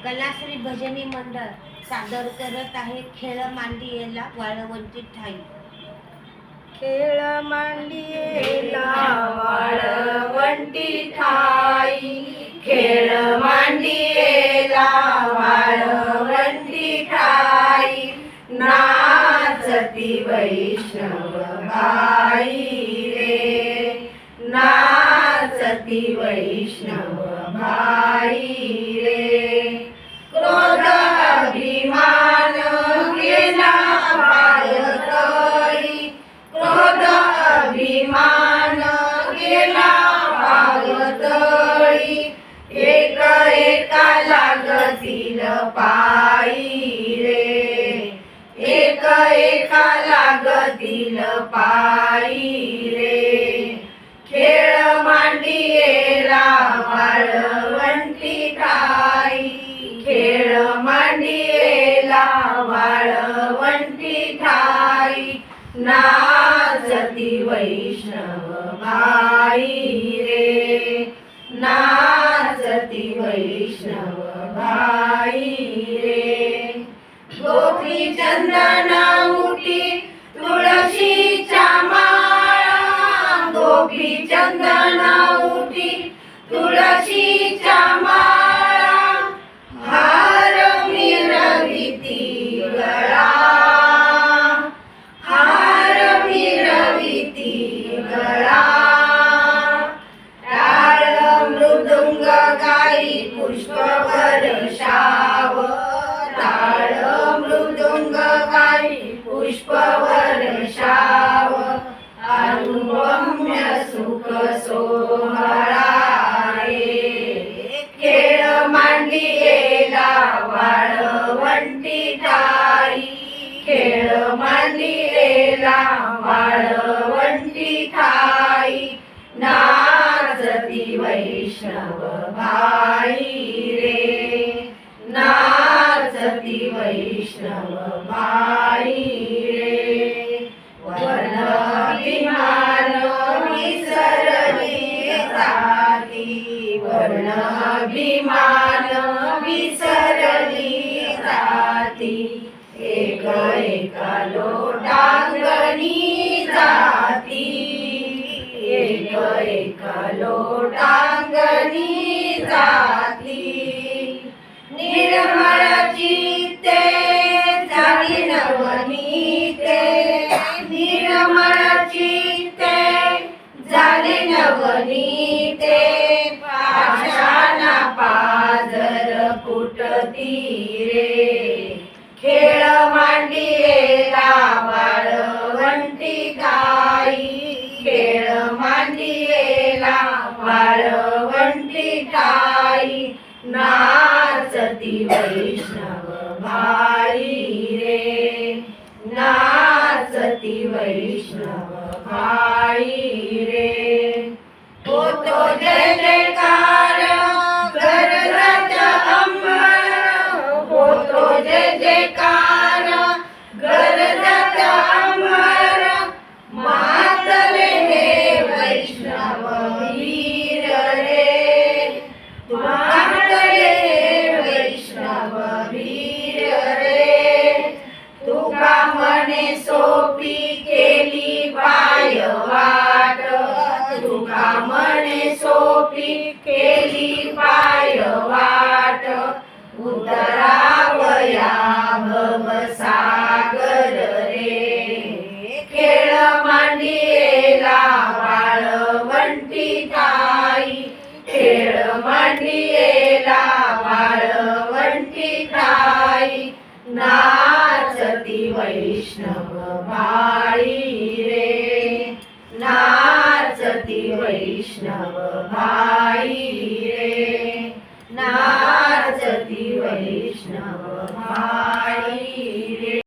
कलाश्री भजनी मंडळ सादर करत आहे खेळ मांडियेला वाळवंटी ठाई. खेळ मांडियेला वाळवंटी ठाई, खेळ मांडियेला वाळवंटी ठाई, नाचती वैष्णव बाई रे, नाचती वैष्णव बाई रे. क्रोध अभिमान गेला पायतळी, क्रोध अभिमान गेला पायतळी, एक एका लागतील पायी रे, एक एका लागतील पायी रे. खेळ मांडियेला वाळवंटी ठाई, खेळ मांडियेला वाळवंटी ठाई, नाचती वैष्णव बाई रे, नाचती वैष्णव बाई रे. गोपी चंदन उठी तुळशीच्या माळा, गोपी चंदन उठी तुळशीच्या माळा, हार मिरविती गळा, हार मिरविती गळा. टाळ मृदुंग गाई पुष्प वर्षाव, टाळ मृदुंग गाई पुष्प वर्षाव, अनुपम्य सुख सोहळा रे. खेळ मांडियेला वाळवंटी ठाई, खेळ मांडियेला वाळवंटी ठाई, नाचती वैष्णव बाई रे, नाचती वैष्णव बाई रे. वर्ण अभिमान विसरली जाती, वर्ण अभिमान विसरली जाती, एक एका लोटांगणी जाती, एक एका लोटांगणी जाती. निर्मळ चित्ते झाली नवनीते, निर्मळ चित्ते झाले नवनीते, पाषाणा पाझर फुटती रे. खेळ मांडियेला वाळवंटी ठाई, खेळ मांडियेला वाळवंटी ठाई, नाचती वैष्णव बाई रे, नाचती वैष्णव बाई रे. होतो जय जयकार गरजत अंबर, होतो जय जयकार गरजत अंबर, मातले हे वैष्णव वीर रे, मातले हे वैष्णव वीर रे. तुका म्हणे सोपी केली पाय वाट, तुका म्हणे सोपी केली पाय वाट, उतरावया भवसागर रे. खेळ मांडियेला वाळवंटी ठाई, खेळ मांडियेला वाळवंटी ठाई, नाचती वैष्णव बाई रे, नाचती वैष्णव बाई रे, नाचती वैष्णव बाई रे.